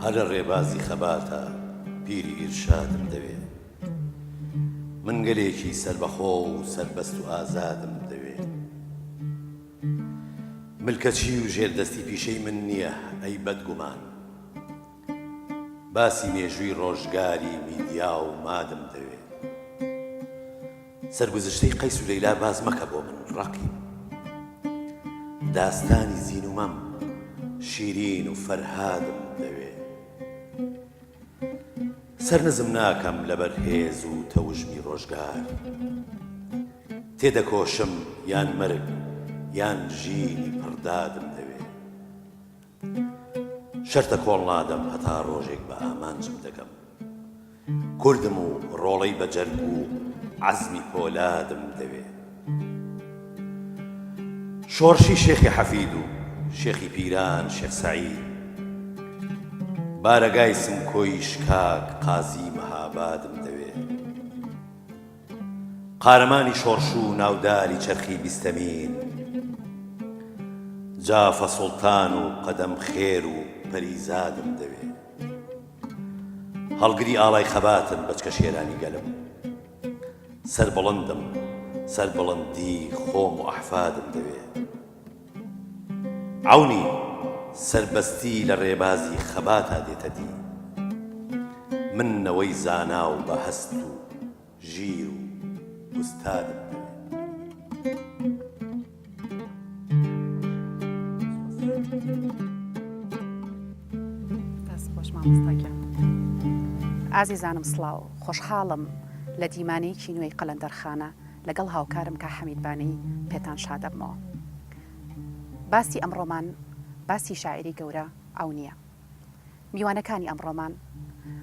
هەرە ڕێبازی خەباتە پیری ئیرشادم دەوێ من گەلێکی سەربەخۆ و سەربەست و ئازادم دەوێ ملکەچی و ژێردەستی پیشەی من نییە ئەی بەدگومان باسی مێژووی ڕۆژگاری میدیا و مادم دەوێ سەرگوزشتەی قەیس و لەیلا باز مەکە بۆ من ڕەقیب داستانی زین و مەم شیرین و فەرهادم دەوێ سەرنزم ناکەم لەبەر هێز و تەوژمی ڕۆژگار تێدەکۆشم یان مەرگ یان ژینی پڕدادم دەوێ شەرتە کۆڵ نادەم هەتا ڕۆژێک بە ئامانجم دەکەم کوردم و ڕۆڵەی بە جەرگ و عەزمی پۆلادم دەوێ شۆڕشی شێخی حەفید و شێخی پیران شێخ سەعید بارەگای سمکۆی شکاک قازی مەهابادم دەوێ قارەمانی شۆڕش و ناوداری چەرخی بیستەمین جافە سوڵتان و قەدەم خێر و پەریزادم دەوێ هەڵگری ئاڵای خەباتن بەچکە شێرانی گەلم سەربڵندم سەربڵندی خۆم و ئەحفادم دەوێ عەونی سەربەستی لە ڕێبازی خەباتا دێتە دی من نەوەی زانا و بەهەست و ژیر و ئوستادم دەوێ دەست خۆش مامۆستاکە ئازیزانم سڵاو خۆشحاڵم لە دیمانەیەکی نوێی قەلەندەرخانە لەگەڵ هاوکارم کە حەمیدبانی پێتان شادەبمەوە باسی ئەمڕۆمان باسی شاعری گەورە ئەو نییە میوانەکانی ئەمڕۆمان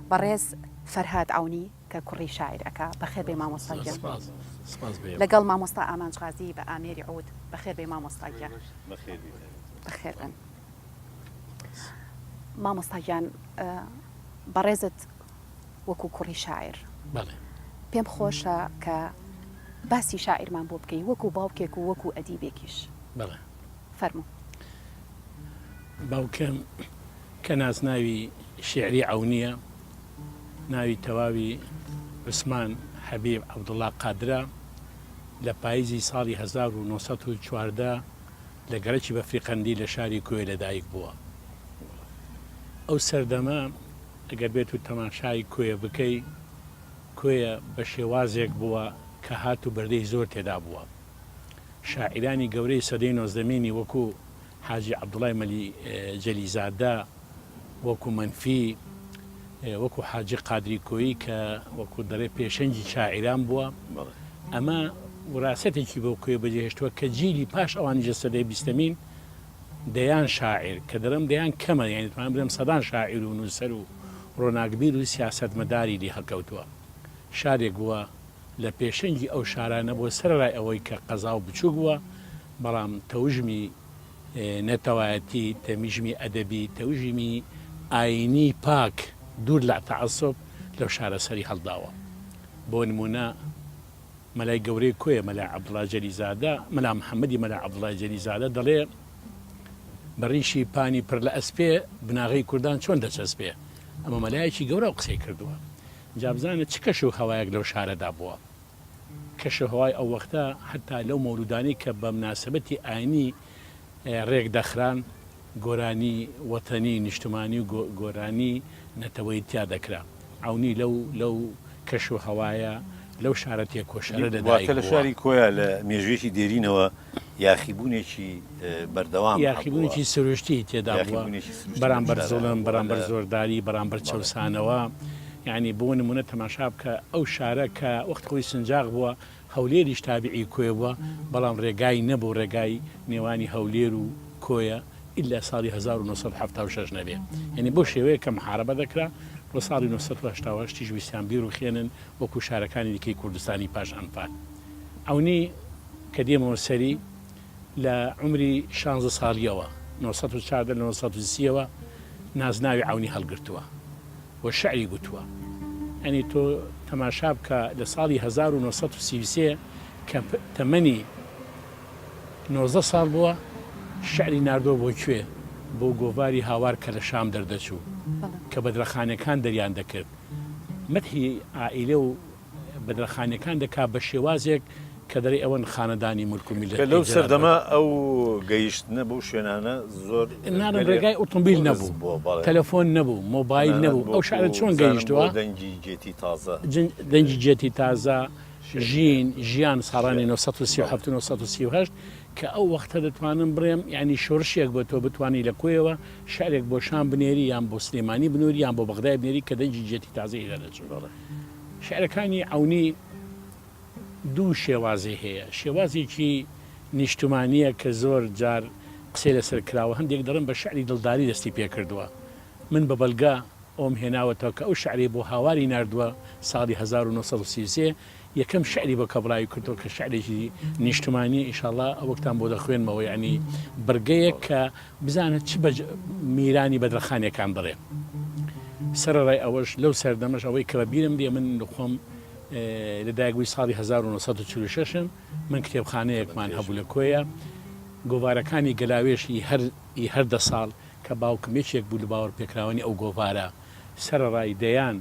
بەڕێز فەرهاد ئەونی کە کوڕی شاعرەکە بەخێر بێ مامۆستاگە لەگەڵ مامۆستا ئامانج غازی بە ئامێری عود بەخێر بێ مامۆستاگە بەخێر بن مامۆستاگیان بەڕێزت وەکو کوڕی شاعر پێم خۆشە کە باسی شاعرمان بۆ بکەی وەکو باوکێک و وەکو ئەدیبێکیش فەرموو باوکەم کە نازناوی شێعری ئەونیە ناوی تەواوی عوسمان حەبیب عەبدوڵڵا قادرە لە پاییزی ساڵی 1914 لە گەرەکی بەفریقەندی لە شاری کوێ لەدایک بووە ئەو سەردەمە ئەگەر بێت و تەماشای کوێ بکەی کوێە بە شێوازێک بووە کە هات و بەردەی زۆر تێدا بووە شاعرانی گەورەی سەدەی نۆزدەمینی وەکو حاجی عەبدوڵای مەلی جەلیزادە وەکو منفی وەکو حاجی قادری کۆیی کە وەکو دەڕێ پێشەنجی شاعران بووە ئەمە وراستێکی بۆ کوێ بەجێهێشتووە کە جیلی پاش ئەوانی سەدەی بیستەمین دەیان شاعر کە دەرم دەیان کەمە یعنی توانم بڵێم سەدان شاعر و نووسەر و ڕۆناکبیر و سیاسەتمەداری لێ هەڵکەوتووە شارێک بووە لە پێشەنگی ئەو شارانە بۆ سەرڕای ئەوەی کە قەزا و بچوو بووە بەڵام تەوژمی نەتەوایەتی تەمیژمی ئەدەبی تەوژمی ئاینی پاک دوور لە تەعەسسوب لەو شارە سەری هەڵداوە بۆ نمونە مەلای گەورەی کۆیە مەلا عەبدوڵڵا جەلیزادە مەلا محەممەدی مەلا عەبدوڵڵای جەلیزادە دەڵێ بەڕیشی پانی پڕ لە ئەسپێ بناغی کوردان چۆن دەچەسپێ ئەمە مەلایەکی گەورە و قسەی کردووە جابزانە چ کەش و هەوایەک لەو شارەدا بووە کەش و هەوای ئەو وەختە حتا لەو مەولودانی کە بە مناسبەتی ئاینی ڕێک دەخران گۆرانی وەتەنی نیشتمانی و گۆرانی نەتەوەی تیا دەکرا ئەونی لەو کەش و هەوایە لەو شارە تێکۆشەرە دەدایک لە شاری کۆیە لە مێژوێکی دێرینەوە یاخیبوونێکی بەردەوام یاخیبوونێکی سروشتی تێدا بووە بەرامبەر زوڵم بەرامبەر زۆرداری بەرامبەر چەوسانەوە یعنی بۆ نمونە تەماشا بکە ئەو شارە کە وەخت خۆی سنجاق بووە هەولێریش تابعی کۆی بووە بەڵام ڕێگای نەبوو ڕێگای نێوانی هەولێر و کۆیە ئیلا ساڵی 1976 نەبێ یعنی بۆ شێوەیە کە محارەبە دەکرا بۆ ساڵی 1970 ویستیان بیر و خێنن وەکو شارەکانی دیکەی کوردستانی پاش ئەنفال ئەونی کە دێمەوە سەری لە عمری 16 ساڵیەوە 1940 نازناوی ئەونی هەڵگرتووە و شعری گوتووە ئەنی تۆ تەماشا بکە لە ساڵی 1933 کە تەمەنی 19 ساڵ بووە شعری ناردۆ بۆ کوێ بۆ گۆڤاری هاوار کە لە شام دەردەچوو کە بەدرەخانەکان دەریان دەکرد مەدحی عائیلە و بەدرەخانەکان دەکات بە شێوازێک کە دەری ئەوەن خانەدانی ملک و میلەت لەو سەردەما ئەو گەیشتنە بەو شوێنانە زۆر نانە ڕێگای ئۆتۆمبیل نەبوو تەلەفۆن نەبوو مۆبایل نەبوو ئەو شارە چۆن گەیشتووە دەنگی جێتی تازە دەنگی جێتی تازە ژیان ساڵانی 1938 کە ئەو وەختە دەتوانم بڕێم ینی شۆڕشێک بۆ تۆ بتوانانی لە کوێەوە شارێک بۆ شان بنێری یان بۆ سلێمانی بنووری یان بۆ بەغدای بنێری کە دەنگی جێتی تازەی لە دەچوو شارەکانی عەونی دوو شێوازی هەیە شێوازێکی نیشتمانیە کە زۆر جار قسەی لەسەر کراوە هەندێک دەڕن بە شعری دڵداری دەستی پێ کردووە من بە بەڵگا ئەوم هێناوەتەوە کە ئەو شعری بۆ هاواری نردووە ساڵی 1933 یەکەم شعری بە کەبڕایی کردەوە کە شعرێکی نیشتمانی ئیشاڵڵا ئەوەکتان بۆ دەخوێنمەوە ینی بەرگەیەک کە بزانێت چ بە میرانی بەدرەخانیەکان بڕێ سەرڕای ئەوەش لەو سەردەمەش ئەوەی کە بیرم دێ من خۆم لە دایکبووی ساڵی 1946 من کتێبخانەیەکمان هەبوو لە کۆیە گۆڤارەکانی گەلاوێشی هەردە ساڵ کە باوکمێکێک بوو لە باوەڕ پێکراوەنی ئەو گۆڤارە سەرڕای دەیان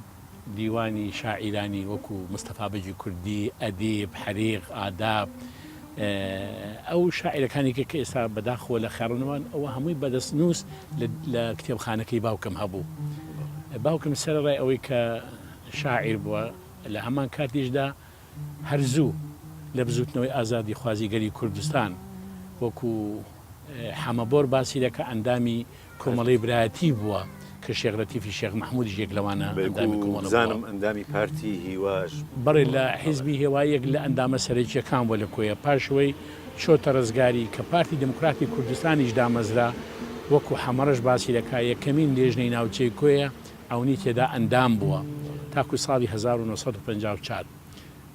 دیوانی شاعیرانی وەکو مستەفا بەجی کوردی ئەدیب حەریق ئاداب ئەو شاعیرەکانی کە ئێستا بەداخۆ لە خێڕنەوەن ئەوە هەمووی بەدەستنووس لە کتێبخانەکەی باوکم هەبوو باوکم سەرڕای ئەوەی کە شاعیر بووە لە هەمان کاتیشدا هەرزوو لە بزوتنەوەی ئازادی خوازیگەری کوردستان وەکو حەمەبۆر باسی دەکە ئەندامی کۆمەڵی برایەتی بووە کە شێخ شێخ محمودی یەک لەوانە زانم ئەندامی پارتی هیواش بڕێ لە حیزبی هێوایەک لە ئەندامە سەرەکیەکان بۆ لە کۆیە پاشەوەی چۆتە ڕزگاری کە پارتی دموکراتی کوردستانیش دامەزرا وەکو حەمەڕەش باسی دەکا یەکەمین لێژنەی ناوچەی کۆیە ئەوەی تێدا ئەندام بووە تاکو ساڵی 1954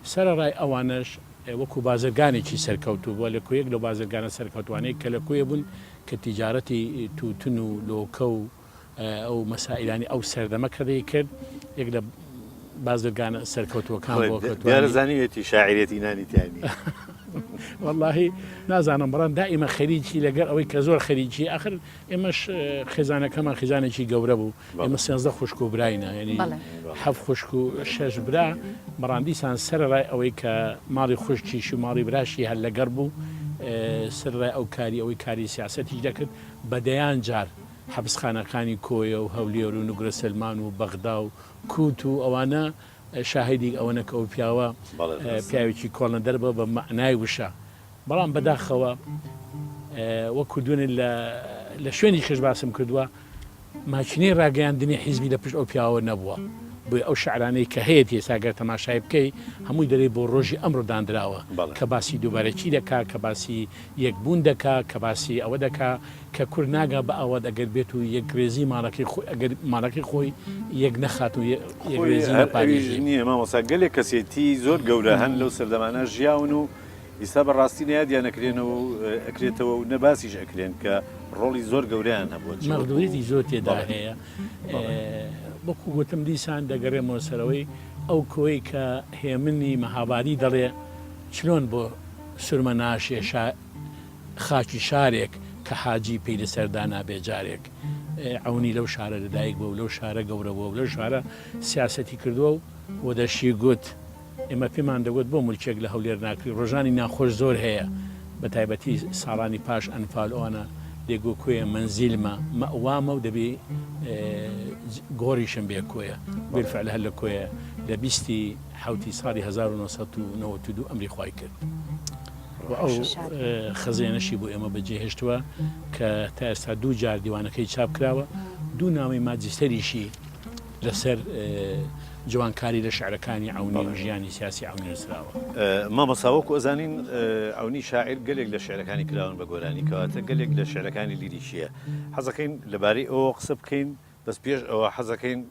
سەرڕای ئەوانش وەکو بازرگانێکی سەرکەوتو بووە لە کوێک لە بازرگانە سەرکەوتوانەیە کە لە کوێ بوون کە تیجارەتی توتن و لۆکە و ئەو مەسائلانی ئەو سەردەمە کە دەی کرد یەک لە بازرگانە سەرکەوتوەکان دیارەزانیوێتی شاعیرەتی نانیتیانی واللهی نازانم بەڵام دائیمە خەریکی لەگەر ئەوەی کە زۆر خەریکی ئاخر ئێمەش خێزانەکەمان خێزانێکی گەورە بوو ئێمە 13 خوشک و براینە ینی 7 خوشک و 6 برا بەڕاندیسان سەرڕای ئەوەی کە ماڵی خوشکیش و ماڵی براشی هەر لەگەر بوو سەرڕای ئەو کاری ئەوەی کاری سیاسەتیش دەکرد بەدەیان جار حەبسخانەکانی کۆیە و هەولێر و نوگرە سلمان و بەغدا و کووت و ئەوانە شاهدی ئەوەنە کە ئەو پیاوە پیاوێکی کۆڵە دەربە بە معنای وشە بەڵام بەداخەوە وەکو دوێنێ لە شوێنی خێش باسم کردووە ماچینەی ڕاگەیاندنی حیزبی لە پشت ئەو پیاوە نەبووە بۆی ئەو شعرانەی کە هەیە ئێساگەر تەماشای بکەی هەمووی دەرێ بۆ ڕۆژی ئەمڕۆ دانراوە کە باسی دووبارەکی دەکا کە باسی یەکبوون دەکا کە باسی ئەوە دەکا کە کورد ناگا بە ئەوە ئەگەر بێت و یەکگرێزی ماڵەکەی خۆی یەک نەخات و یەکگرێزی نییە مامۆستا گەلێک کەسێتی زۆر گەورە هەن لەو سەردەمانە ژیاون و ئیستا بەڕاستی نەیادیان ئەکرێنەوە ئەکرێتەوە و نەباسیش ئەکرێن کە ڕۆڵی زۆر گەوریان هەبووە مەغدوریەتی زۆر تێدا هەیە وەکو گوتم دیسان دەگەڕێمەوە سەرەوەی ئەو کۆی کە هێمنی مەهابادی دەڵێ چلۆن بۆ سورمە ناشێ خاکی شارێک کە حاجی پێی لەسەردانا بێجارێک ئەوەی لەو شارە لەدایک بوو لەو شارە گەورە بووە لەو شارە سیاسەتی کردووە و دەشی گوت ئێمە پێمان دەگوت بۆ مولکێک لە هەولێر ناکری ڕۆژانی ناخۆش زۆر هەیە بە تایبەتی ساڵانی پاش ئەنفال ئەوانە دێگۆ کوێە منزیلمە مەوامە و دەبێ گۆڕیشم بێ کۆیە بێفعل هەر لە کۆیە لە 20 حوتی ساڵی 1992 ئەمری خوای کرد ئەو خەزێنەشی بۆ ئێمە بەجێهێشتووە کە تا ئێستا دوو جار دیوانەکەی چاپ کراوە دوو ناوی ماجستەریشی لەسەر جوانکاری لە شعرەکانی عەونی و ژیانی سیاسی عەونی نووسراوە مامەساوەکو ئەزانین ئەوەی شاعیر گەلێک لە شعرەکانی کراون بە گۆرانی کەواتە گەلێک لە شعرەکانی لیریشیە حەزەکەین لەبارەی ئەوە قسە بکەین بەس پێش ئەوە حەزەکەین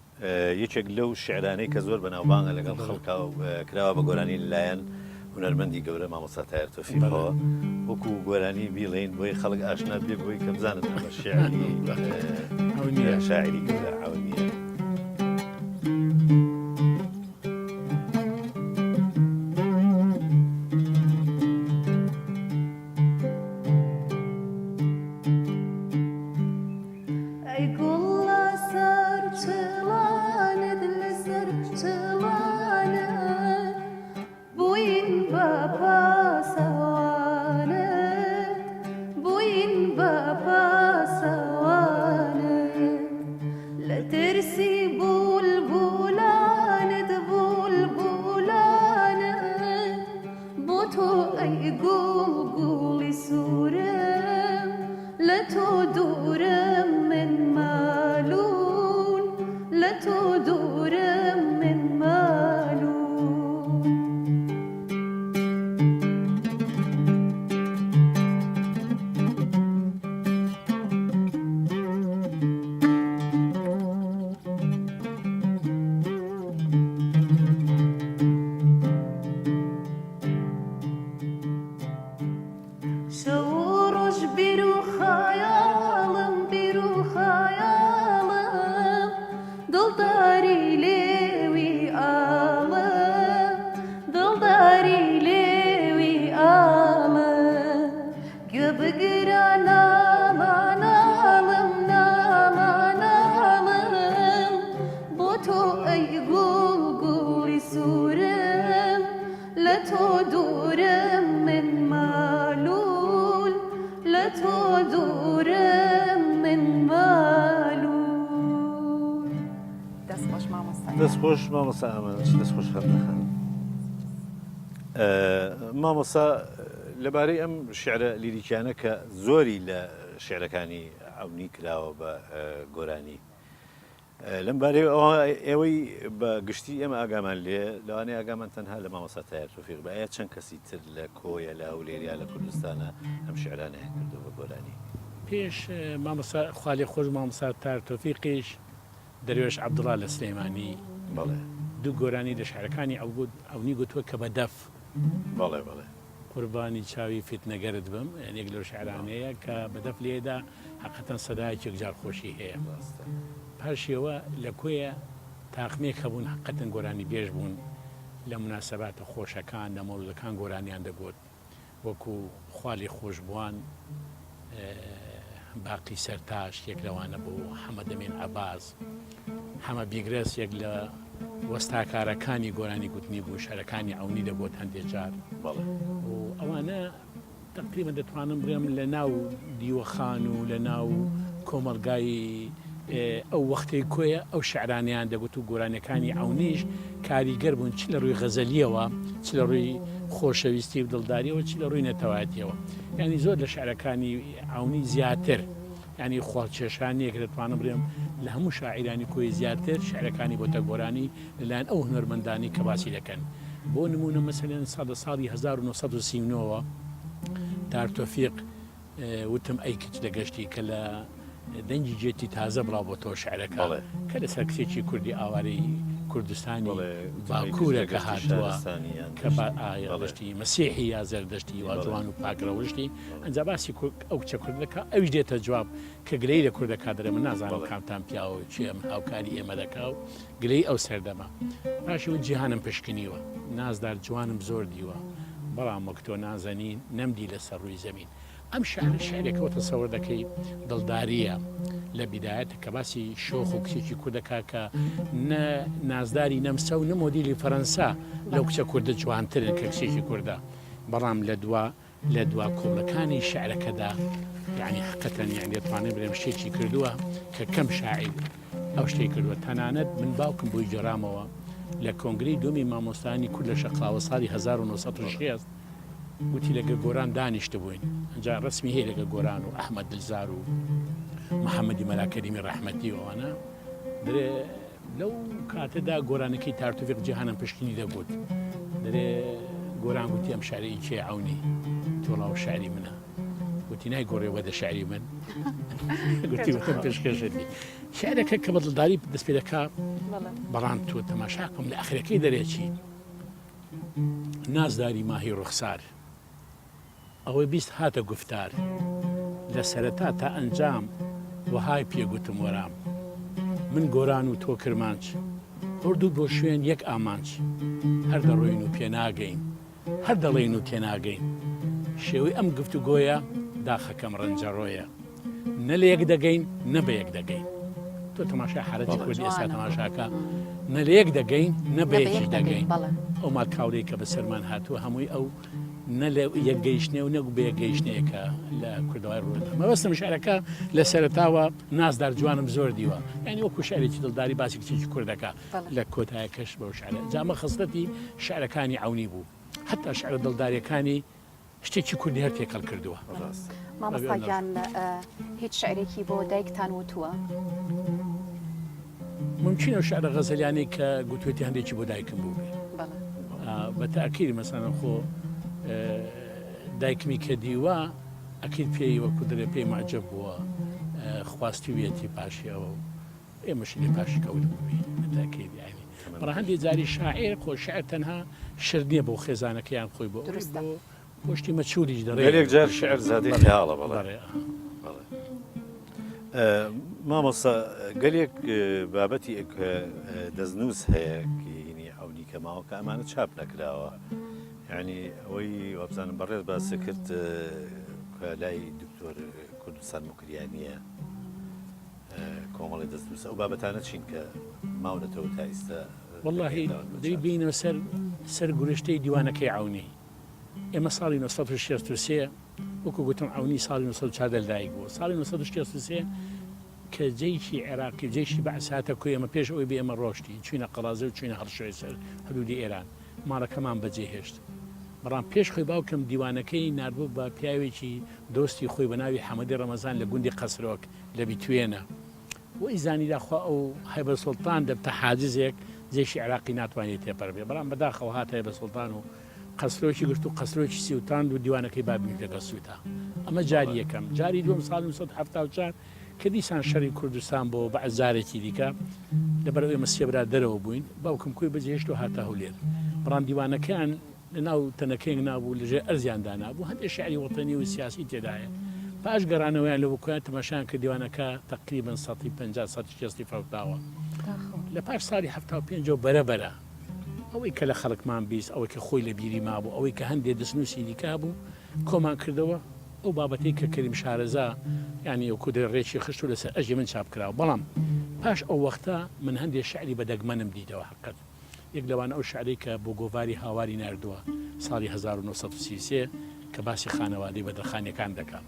یەکێک لەو شعرانەی کە زۆر بەناوبانگە لەگەڵ خەڵکا و کراوە بە گۆرانی لەلایەن هونەرمەندی گەورە مامۆستا تایر تۆفیقەوە وەکو گۆرانی بیڵێن بۆی خەڵک ئاشنا بێ بۆی کە بزانن ئەمە شاعری گەورە عەونیە Ey gulla sar دوورم من مالون لە تۆ دوورم من مالون دەستخۆش مامۆستا ئەمانش دەستخۆش خەندەخەن مامۆستا لەبارەی ئەم شعرە لیریکیانە کە زۆری لە شعرەکانی عەونی کراوە بە گۆرانی لەم بارەی ئێوەی بە گشتی ئێمە ئاگامان لێ لەوانەیە ئاگامان تەنها لە مامۆستا تایار تۆفیق بە ئایا چەند کەسی تر لە کۆیە لە هەولێریا لە کوردستانە ئەم شعرانەیان کردو بە گۆرانی پێش مامۆستا خاڵی خۆش مامۆستا تایار تۆفیقیش دەروێش عەبدوڵڵا لە سلێمانی بەڵێ دوو گۆرانی لە شعرەکانی ئەونی گوتووە کە بە دەف بەڵێ بەڵێ قوربانی چاوی فیتنەگەرت بم یەک لەو شعرانەیە کە بە دەف لێدا حەقەتەن سەدایەکی جار خۆشی هەیە پاشیەوە لە کۆیە تاقمێک هەبوون حەقەتەن گۆرانی بێژ بوون لە مناسەباتە خۆشەکان لە مەوڵەکان گۆرانیان دەگوت وەکو خاڵی خۆشبووان باقی سەرتاش یەک لەوانە بوو حەمەدەمین عەباس حەمە بیگرەس یەک لە وەستاکارەکانی گۆرانی گوتنی بوو شارەکانی ئەونی دەگوت هەندێک جار و ئەوانە تقریبا دەتوانم بڵێم لە ناو دیوەخان و لە ناو کۆمەلگای ئەو وەختەی کۆیە ئەو شعرانیان دەگوت و گۆرانەکانی ئەونیش کاریگەر بوون چ لە ڕووی غەزەلیەوە چ لە ڕووی خۆشەویستی و دڵداریەوە چ لە ڕووی نەتەوایەتیەوە ینی زۆر لە شعرەکانی ئەونی زیاتر ینی خۆڵکێشانەیەک دەتوانم بڵێم لە هەموو شاعیرانی کۆی زیاتر شعرەکانی بۆتە گۆرانی لەلایەن ئەو هونەرمەندانی کە باسی دەکەن بۆ نمونە مەسەلەن ساڵی 1939ەوە تایار تۆفیق وتم ئەی کچ دەگەشتی کە لە دەنگی جێتی تازە بڵاو بۆ تۆ شعرەکە کە لەسەر کسێکی کوردی ئاوارەی کوردستانی باکوورە کە هاتووە کە ئاڵشتی مەسیحی یا زەردەشتی وا جوان و پاکرەوشتی ئەنجا باسی ئەو کچە کوردەکە ئەویش دێتە جواب کە گلەی لە کوردەکە دەرە من نازانم کامتان پیاوە چی ئەم هاوکاری ئێمە دەکا و گلەی ئەو سەردەما پاشی و جیهانم پشکنیوە نازدار جوانم زۆر دیوە بەڵام وەک تۆ نازەنی نەمدی لەسەر ڕووی زەمین ئەم شعرێکەوە تەسەوەر دەکەی دڵداریە لە بیدایەت کە باسی شۆخ و کچێکی کوردەکە کە نازداری نەمسە و نەمۆدیلی فەرەنسا لەو کچە کوردە جوانترن کە کچێکی کووردە بەڵام لە دوا کۆڵەکانی شعرەکەدا یعنی حقەتەن یعنی دەتوانێت بڵێم شتێکی کردووە کە کەم شاعیر ئەو شتێک کردووە تەنانەت من باوکم بۆی جێرامەوە لە کۆنگری دومی مامۆستانی کورد لە شەقاوە ساڵی 1960 وتی لەگە گۆران دانیشتە بووین ئەنجا ڕسمی هەیە لەگە گۆران و ئەحمەد دلزار و محەممەدی مەلاکەریمی ڕەحمەتی ئەوانە درێ لەو کاتەدا گۆرانەکەی تایار تۆفیق جیهانم پشکنی دەگوت درێ گۆران گوتی ئەم شارەی کێ ئەونی تۆڵاو شاری منە وتی نای گۆڕێ وەدە شاری من گوتی وەتم پێشکەشەتی شارەکە کە بە دڵداری دەست پێ دەکا بەڵام تۆ تەماشاکەم لە ئەخرەکەی دەرێکی نازداری ماهی ڕوخسار ئەوەی بیست هاتە گفتار لە سەرەتا تا ئەنجام وەهای پێگوتم وەرام من گۆران و تۆ کرمانچ هەردوو بۆ شوێن یەک ئامانچ هەر دەڕۆین و پێناگەین هەر دەڵێن و تێناگەین شێوەی ئەم گفتوگۆیە داخەکەم ڕەنجەڕۆیە نە لە یەک دەگەین نە بە یەک دەگەین تۆ تەماشا حرەتی کوردی ئێستا تەماشاکە نە لە یەک دەگەین نە بە یەکی دەگەین ئەو ماکاورەی کە بە سەرمان هاتووە هەمووی ئەو نە لە یەک گەیشتنێ و نەگو بە یەک گەیشتنەیەکە لە کوردەوای ڕوودا مەبەستم شعرەکە لە سەرەتاوە نازدار جوانم زۆر دیوە یعنی وەکو شعرێکی دڵداری باسی کچێکی کوردەکە لە کۆتایەکەش بەو شعرە جامە خستەتی شعرەکانی ئەونی بوو حتا شعرە دڵداریەکانی شتێکی کوردی هەر تێکەڵ کردووە مامۆستاگیان هیچ شعرێکی بۆ دایکتان وتووە؟ ممکنە شعرە غەزەلیانەی کە گوتوێتی هەندێکی بۆ دایکم بوو بە تاکیری مەسانە خۆ دایکمی کە دیوە ئەکیل پێی وەکو دەرێ پێی معجب بووە خواستی وێتی پاشیەوە ئێمەش لێ پاشی کەوت بووی تاکیری یعنی بەڕ هەندێک جاری شاعیر خۆ شعر تەنها شعر نییە بۆ خێزانەکەیان خۆی بۆ پۆشتی مەچووریش دەڕێک جار شعر زادی خەیاڵە بەڵێ مامۆستا گەلێک بابەتی دەستنووس هەیە کەینی ئەونی کەماوە کە ئەمانە چاپ نەکراوە یعنی ئەوەی وابزانم بەڕێز باسە کرد لای دکتۆر کوردستان مکریانیە کۆمەڵی دەستنووسە ئەو بابەتانە چین کە ماونەتەوە تا ئێستا واللهی دەی بینەوە سەر گورشتەی دیوانەکەی عونی ئێمە ساڵی 1963 وەکو گوتم عونی ساڵی 1940 لەدایک بووە ساڵی 1963 کە جەیشی عێراقی جەیشی بەعساتە کوی ئەمە پێش ئەوی بێ ئەمە ڕۆشتی چوینە قەڵازە و چوینە هەڵشوێ سەر حدودی ئێران ماڵەکەمان بەجێهێشت بەڕام پێش خۆی باوکەم دیوانەکەی نردبوو بە پیاوێکی دۆستی خۆی بە ناوی حەمەدی ڕەمەزان لە گوندی قەسرۆک لە بیتوێنە وەی زانیداخوا ئەو هەیبە سوڵتان دەبتە حاجزێک جێشی عێراقی ناتوانێت تێپەر بێ بەڵام بەداخەوە هات هەیبە سوڵتان و قەسرۆکی گرت و قەسرۆکی سیوتاند و دیوانەکەی بابنی پێگە سووتە ئەمە جاری یەکەم جاری دووەم ساڵی 1974 کە دیسان شەڕی کوردستان بۆ بەعزارێکی دیکە لەبەرەوەی ئێمە سێبرا دەرەوە بووین باوکم کوی بەجێهێشت و هاتە هەولێر بەڵام دیوانەکەیان لەناو تەنەکەیەک نابوو لەژێر ئەرزیاندا نابوو هەندێک شعری وەتەنی و سیاسی تێدایە پاش گەڕانەوەیان لە وکویان تەماشایان کە دیوانەکە تقریباً 150 فەوتاوە لە پاش ساڵی 75 بەرەبەرە ئەوەی کە لە خەڵکمان بیست ئەوەی کە خۆی لە بیری مابوو ئەوەی کە هەندێک دەستنووسی دیکا بوو کۆمان کردەوە ئەو بابەتەی کە کەریم شارەزا یعنی ئەو کودە ڕێکی خشت و لەسەر ئەژی من چاپ کراوە بەڵام پاش ئەو وەختە من هەندێک شعری بەدەگمەنم دیتەوە حقیقەت یەک لەوانە ئەو شعری کە بۆ گۆڤاری هاواری نردووە ساڵی 1933 کە باسی خانەوادەی بەدرخانیەکان دەکەم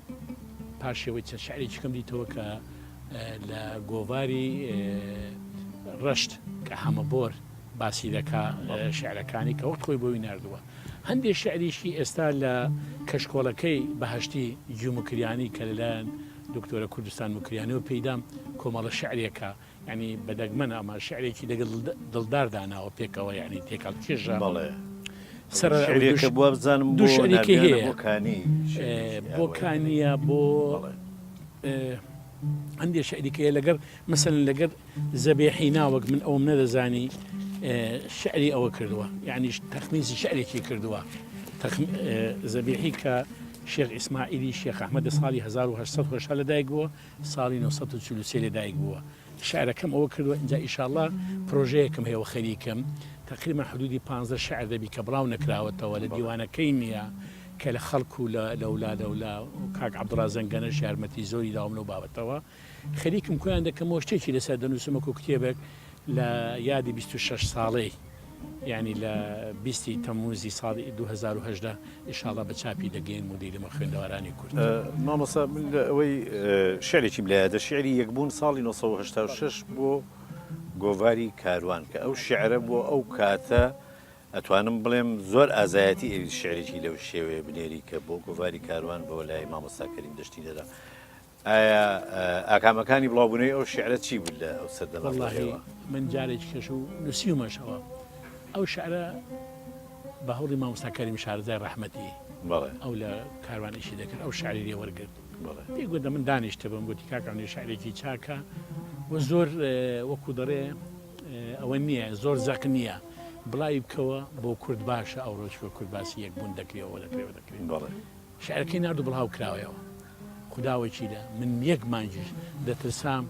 پاشەوەی چەند شعرێکی کەم دیتەوە کە لە گۆڤاری ڕەشت کە هەمەبۆر باسی دەکا شعرەکانی کە وەخت خۆی بۆی نردووە هەندێک شعریشی ئێستا لە کەشکۆڵەکەی بەهشتی جومکریانی کە لەلایەن دکتۆرە کوردستان مکریانی و پێیدام کۆمەڵە شعرێکە ینی بەدەگمەن ئەمە شعرێکی لەگەڵ دڵدار داناوە پێکەوە یعنی تێکەڵ کێژە سەرێکە بووە بزانم دوو شعرێکی هەیە بۆکانیە بۆ هەندێک شعریکەیە لەگەر مەسەلەن لەگەر زەبێحی ناوەک من ئەوم نەدەزانی شعری ئەوە کردووە یعنی تەخمیزی شعرێکی کردووە زەبیحی کە شێخ ئیسماعیلی شێخ ئەحمەدە ساڵی 1970 لەدایک بووە ساڵی 1940 لەدایک بووە شعرەکەم ئەوە کردووە اینجا ئیشاءالله پرۆژەیەکم هەیە خەریکم تقریبا حدودی 15 شعر دەبی کە بڵاو نەکراوەتەوە لە دیوانەکەی نییە کە لە خەڵکو لەولا کاک عەبدوڵڵا زەنگەنەش یارمەتی زۆری داوم لەو بابەتەوە خەریکم کۆیان دەکەمەوە شتێکی لەسەر دەنووسمەکو کتێبێک لە یادی 26 ساڵەی یعنی لە 20 تەمموزی ساڵی 2010 ئیشاڵڵا بە چاپی دەگەین مدیرمە خوێندەوارانی کورد مامۆستا ئەوەی شعرێکی لایەدە شعری یەکبوون ساڵی 1986 بۆ گۆڤاری کاروان کە ئەو شعرە بۆ ئەو کاتە ئەتوانم بڵێم زۆر ئازایەتی شعرێکی لەو شێوەیە بنێری کە بۆ گۆڤاری کاروان بۆ لای مامۆستا کەریم دەشتی دەدا ئایا ئاکامەکانی بڵاوبوونەوەی ئەو شعرە چی بوو لە ئەو سەردەمەوە من جارێکی کەش و نووسیومەشەوە ئەو شعرە بە هەوڵی مامۆستا کەریم شارەزای ڕەحمەتی ئەو لە کاروانیشی دەکرد ئەو شعری لێ وەرگرت پێی گوتە من دانیشتە بم گوتی کاکانی شعرێکی چاکە و زۆر وەکو دەڕێ ئەوە نییە زۆر زەق نییە بڵای بکەوە بۆ کورد باشە ئەو ڕۆژ بۆ کورد باسی یەکبوون دەکرێەوە دەکرێت شعرەکەی نردوو بڵاو کراوەوە خداوەچیدا من یەک مانجیش دەترسام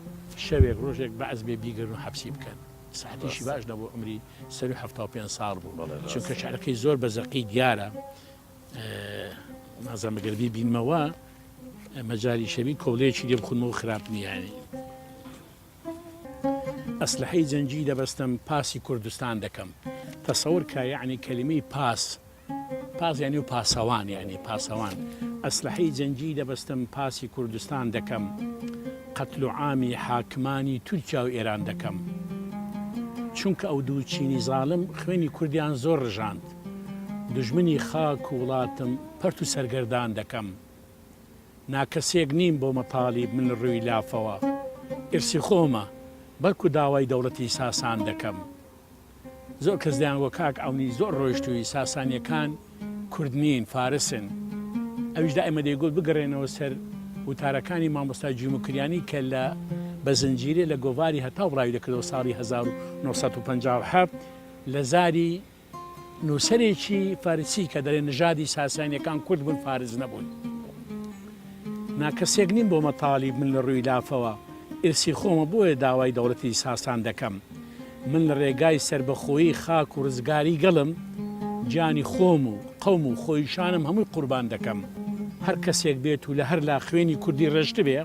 شەوێک ڕۆژێک بەعز بێ بیگەرن و حەبسی بکەن ساعتیشی باش نەبوو عمری 75 ساڵ بوو چونکە شعرەکەی زۆر بە زەقی دیارە نازانم بەگەربی بینمەوە مەجاری شەوی کۆڵەیەکی لێ بخونمەوە خراپ نییانی ئەسلحەی جەنگی دەبەستم پاسی کوردستان دەکەم تەسەور کە یعنی کەلیمەی پاس یعنی و پاسەوان یعنی پاسەوان ئەسلحەی جەنگی دەبەستم پاسی کوردستان دەکەم قەتل و عامی حاکمانی تورکیا و ئێران دەکەم چونکە ئەو دوو چینی زاڵم خوێنی کوردیان زۆر ڕژاند دژمنی خاک و وڵاتم پەرت و سەرگەردان دەکەم ناکەسێک نیم بۆ مەتاڵیب من ڕووی لافەوە ئرسی خۆمە بەڵکو داوای دەوڵەتی ساسان دەکەم زۆر کەس دەیانگۆ کاک ئەونی زۆر ڕۆیشتووی ساسانیەکان کوردنین فارسن ئەویشدا ئێمە دەیگوت بگەڕێنەوە سەر وتارەکانی مامۆستا جیموکریانی کە لە بە زنجیرێ لە گۆڤاری هەتاو ڕاوی دەکردەوە ساڵی 1957 لە زاری نووسەرێکی فارسی کە دەڵێن نژادی ساسانیەکان کورد بوون فارز نەبوون ناکەسێک نیم بۆ مەتاڵیب من لە ڕووی لافەوە ئرسی خۆمە بۆیە داوای دەوڵەتی ساسان دەکەم من لە ڕێگای سربەخۆیی خاک و ڕزگاری گەڵم گیانی خۆم و قەوم و خۆیشانم هەمووی قوربان دەکەم هەر کەسێک بێت و لە هەر لا خوێنی کوردی ڕێژتە بێ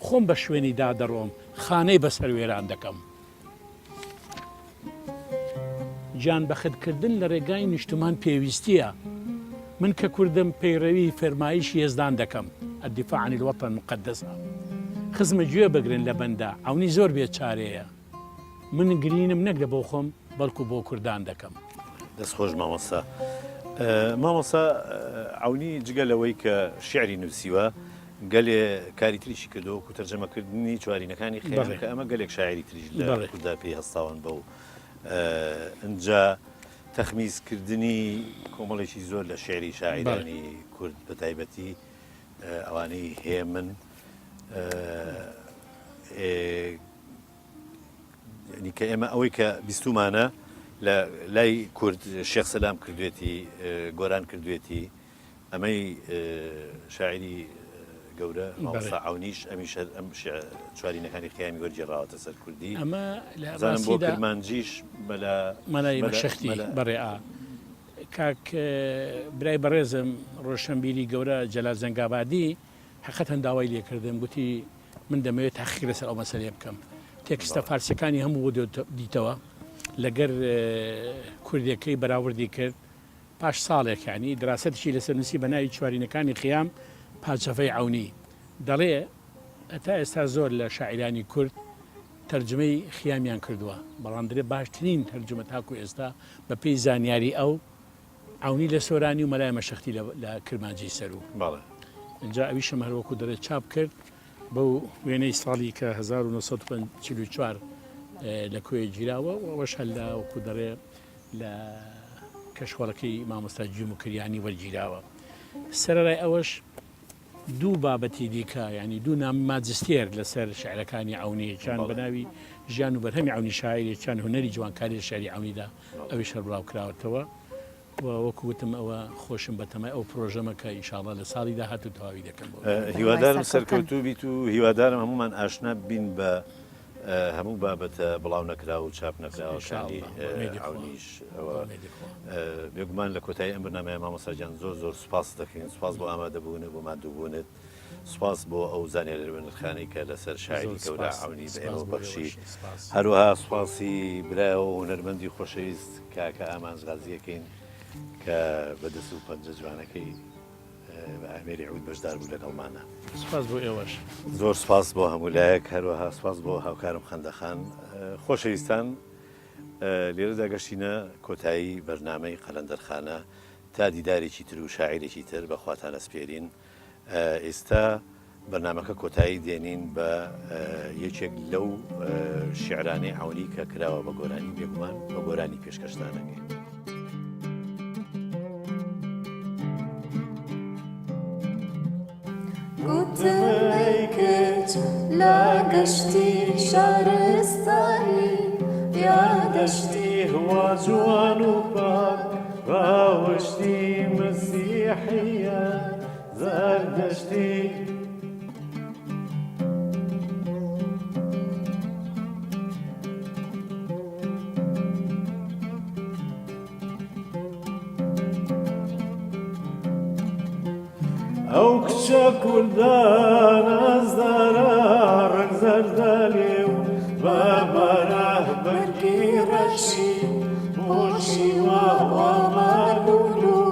خۆم بە شوێنی دادەڕۆم خانەی بەسەر وێران دەکەم گیان بەخدکردن لە ڕێگای نیشتمان پێویستیە من کە کوردم پەیڕەوی فەرمایشی یێزدان دەکەم الدفاع عن الوطن مقدسە خزمە گوێ بگرن لە بەندا ئەونی زۆر بێچارەیە من گرینم نەک لە بۆ خۆم بەڵکو بۆ کوردان دەکەم دەستخۆش مامۆستا مامۆستا ئەونی جگە لەوەی کە شیعری نووسیوە گەلێ کاری تریشی کردو و تەرجەمەکردنی چوارینەکانی خێن کە ئەمە گەلێک شاعری تریش لە کووردا پێی هەستاون بە و ئەنجا تەخمیزکردنی کۆمەڵێکی زۆر لە شێعری شاعیرانی کورد بە تایبەتی ئەوانەی هەیە من کە ئێمە ئەوەی کە بیستومانە لە لای کورد شێخ سەلام کردوێتی گۆران کردوێتی ئەمەی شاعری گەورە مامۆستا عەونیش ئەمیش ئەم چوارینەکانی خیامی وەرگێڕاوەتە سەر کوردی ئەمە زانم بۆ کرمانجیش مەلای بەشەختی بەڕێئا کاک برای بەڕێزم ڕۆشنبیری گەورە جەلال زەنگابادی حقەت هەنداوای لێکردم گوتی من دەمەوێت تاقیق لەسەر ئەو مەسەلێ بکەم تێکستە فارسیەکانی هەموو بۆ دیتەوە لەگەر کوردەکەی بەراوردی کرد پاش ساڵێک ینی دراستێکی لەسەر نووسی بە ناوی چوارینەکانی خیام پاچەفەی عەونی دەڵێ تا ئێستا زۆر لە شاعیرانی کورد تەرجمەی خیامیان کردووە بەڵام دەرێ باشترین تەرجمە تاکو ئێستا بە پێی زانیاری ئەو عەونی لە سۆرانی و مەلای مەشەختی لە کرمانجی سەرو اینجا ئەویشم هەروەکو دەرێت چاپ کرد بەو وێنەی ساڵی کە 1944 لە کوێ گیراوە ئەوەش هەل لە وەکو دەڕێ لە کەشوەڵەکەی مامۆستا جیموکریانی وەرگیراوە سەرەڕای ئەوەش دوو بابەتی دیکە ینی دوو نام ماجستێر لەسەر شعرەکانی عەونی چیان بە ناوی ژیان و بەرهەمی عەونی شاعری چیان هونەری جوانکاری شعری عەونیدا ئەویش هەربڵاو کراوەتەوە وەکو وتم ئەوە خۆشم بەتەمای ئەو پرۆژەمە کە ئینشاڵڵا لە ساڵی داهاتوو تەواوی دەکەم هیوادارم سەرکەوتوو بیت و هیوادارم هەمومان ئاشنا بین بە هەموو بابەتە بڵاو نەکرا و چاپ نەکراوەکانی عەونیش بێگومان لە کۆتایی ئەم بەرنامەیە مامۆستاجان زۆر زۆر سوپاس دەکەین سوپاس بۆ ئامادەبوونت بۆ مادووبوونت سوپاس بۆ ئەو زانیاری وێنەرخانەی کە لەسەر شاعری گەورە عەونی بە ئێمە بەخشی هەروەها سوپاسی برایەوە و هونەرمەندی خۆشەویست کاکە ئامانز غازیەکەین کە بەدەست و پەنجە جوانەکەی بە ئامێری عود بەشدار بوو لەگەڵمانە سوپاس بۆ ئێوەش زۆر سوپاس بۆ هەموو لایەک هەروەها سوپاس بۆ هاوکارم خەندەخان خۆشەویستان لێرەدا گەشتینە کۆتایی بەرنامەی قەلەندەرخانە تا دیدارێکی تر و شاعیرێکی تر بەخواتان ئەسپێرین ئێستا بەرنامەکە کۆتایی دێنین بە یەکێک لەو شیعرانەی عەونی کە کراوە بە گۆرانی بێگومان بە گۆرانی پێشکەشتانەکەی گوتمەی کرد لە گەشتی شارستانی یا دەشتی هوا جوان و پاک ڕاوەشتی مەسیحیە زەردەشتی ئەو کچە کوردان ئەزدارە ڕەنگ زەردەلێ و بەبارە بەرگی ڕەشی بۆشیوە وامەلول و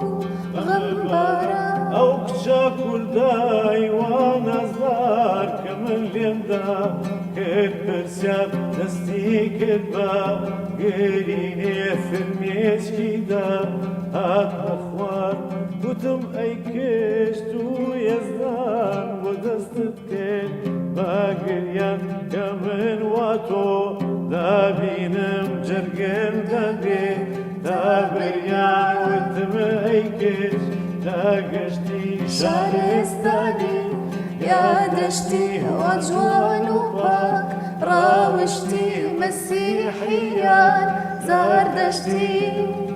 غەمبارە ئەو کچە کوردای وان ئەزدار کە من لێم جرگندا کرد پرسیاب دستی کرد با گرینه فرمێشکیدا هات بەخوار گوتم ئەی کشت و یەزدان بۆ دەستت کرد با گریان کە من وا تۆ دابینم جەرگم دەبێ تا بریان وتم ئەی کشت تا گەشتی شارستانی یادشتی هەوا جوان و پاک ڕاوشتی مەسیحیان زاردەشتی